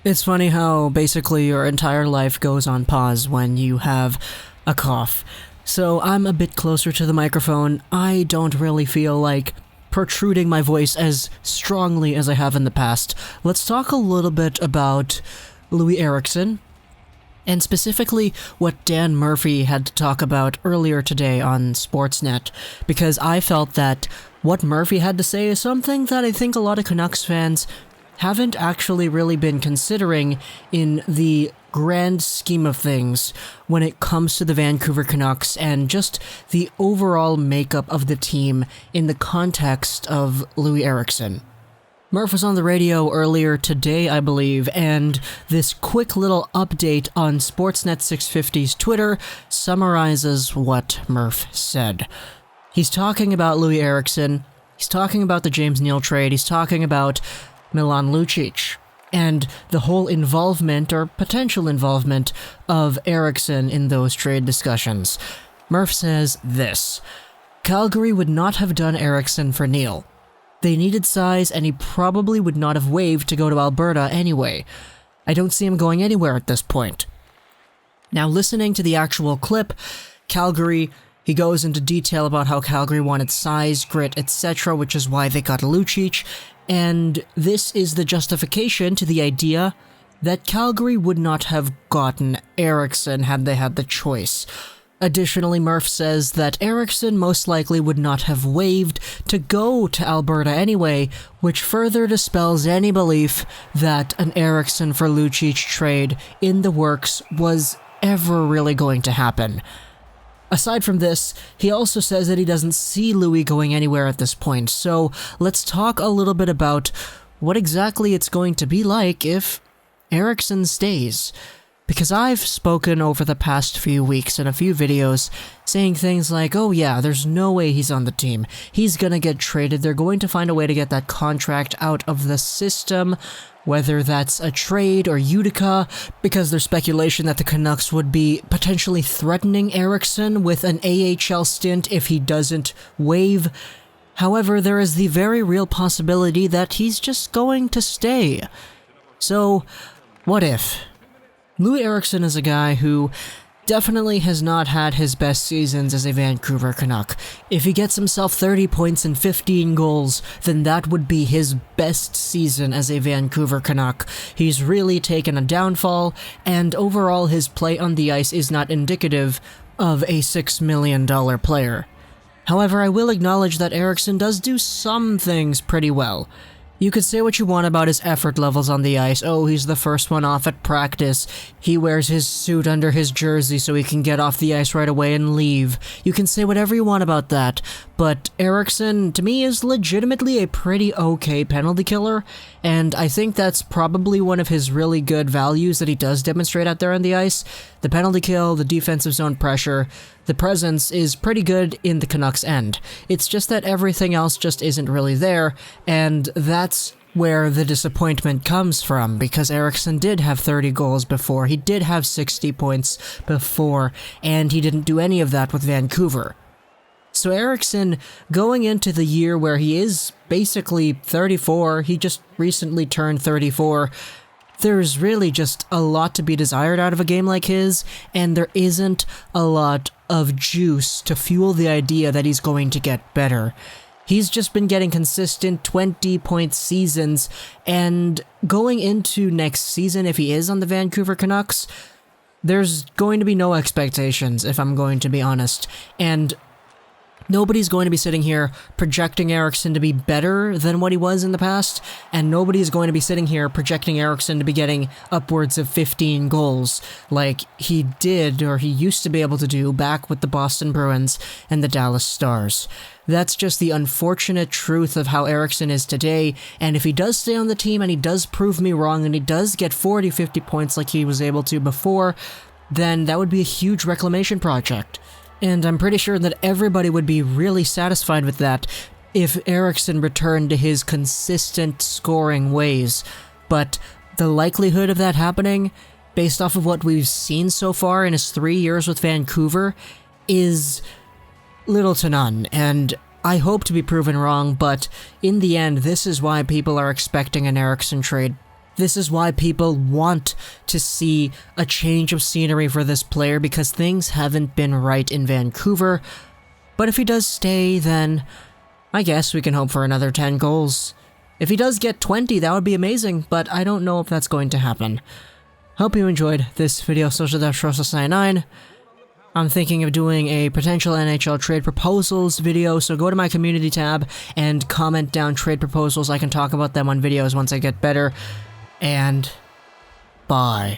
It's funny how basically your entire life goes on pause when you have a cough. So I'm a bit closer to the microphone. I don't really feel like protruding my voice as strongly as I have in the past. Let's talk a little bit about Loui Eriksson, and specifically what Dan Murphy had to talk about earlier today on Sportsnet, because I felt that what Murphy had to say is something that I think a lot of Canucks fans haven't actually really been considering in the grand scheme of things when it comes to the Vancouver Canucks and just the overall makeup of the team in the context of Loui Eriksson. Murph was on the radio earlier today, I believe, and this quick little update on Sportsnet 650's Twitter summarizes what Murph said. He's talking about Loui Eriksson, he's talking about the James Neal trade, he's talking about Milan Lucic, and the whole involvement or potential involvement of Eriksson in those trade discussions. Murph says this: Calgary would not have done Eriksson for Neal. They needed size, and he probably would not have waived to go to Alberta anyway. I don't see him going anywhere at this point. Now, listening to the actual clip, Calgary, he goes into detail about how Calgary wanted size, grit, etc., which is why they got Lucic, and this is the justification to the idea that Calgary would not have gotten Eriksson had they had the choice. Additionally, Murph says that Eriksson most likely would not have waived to go to Alberta anyway, which further dispels any belief that an Eriksson for Lucic trade in the works was ever really going to happen. Aside from this, he also says that he doesn't see Loui going anywhere at this point, so let's talk a little bit about what exactly it's going to be like if Eriksson stays. Because I've spoken over the past few weeks in a few videos saying things like, oh yeah, there's no way he's on the team. He's gonna get traded. They're going to find a way to get that contract out of the system, whether that's a trade or Utica, because there's speculation that the Canucks would be potentially threatening Eriksson with an AHL stint if he doesn't waive. However, there is the very real possibility that he's just going to stay. So, what if? Loui Eriksson is a guy who definitely has not had his best seasons as a Vancouver Canuck. If he gets himself 30 points and 15 goals, then that would be his best season as a Vancouver Canuck. He's really taken a downfall, and overall his play on the ice is not indicative of a $6 million player. However, I will acknowledge that Eriksson does do some things pretty well. You could say what you want about his effort levels on the ice. Oh, he's the first one off at practice. He wears his suit under his jersey so he can get off the ice right away and leave. You can say whatever you want about that, but Eriksson, to me, is legitimately a pretty okay penalty killer, and I think that's probably one of his really good values that he does demonstrate out there on the ice. The penalty kill, the defensive zone pressure, the presence is pretty good in the Canucks' end. It's just that everything else just isn't really there, and that's where the disappointment comes from, because Eriksson did have 30 goals before, he did have 60 points before, and he didn't do any of that with Vancouver. So Eriksson, going into the year where he is basically 34, he just recently turned 34, there's really just a lot to be desired out of a game like his, and there isn't a lot of juice to fuel the idea that he's going to get better. He's just been getting consistent 20-point seasons, and going into next season, if he is on the Vancouver Canucks, there's going to be no expectations, if I'm going to be honest, and nobody's going to be sitting here projecting Eriksson to be better than what he was in the past, and nobody's going to be sitting here projecting Eriksson to be getting upwards of 15 goals like he did, or he used to be able to do, back with the Boston Bruins and the Dallas Stars. That's just the unfortunate truth of how Eriksson is today, and if he does stay on the team and he does prove me wrong and he does get 40-50 points like he was able to before, then that would be a huge reclamation project. And I'm pretty sure that everybody would be really satisfied with that if Eriksson returned to his consistent scoring ways. But the likelihood of that happening, based off of what we've seen so far in his 3 years with Vancouver, is little to none. And I hope to be proven wrong, but in the end, this is why people are expecting an Eriksson trade This is why people want to see a change of scenery for this player, because things haven't been right in Vancouver. But if he does stay, then I guess we can hope for another 10 goals. If he does get 20, that would be amazing, but I don't know if that's going to happen. Hope you enjoyed this video, Social Death 99. I'm thinking of doing a potential NHL trade proposals video, so go to my community tab and comment down trade proposals. I can talk about them on videos once I get better. And bye.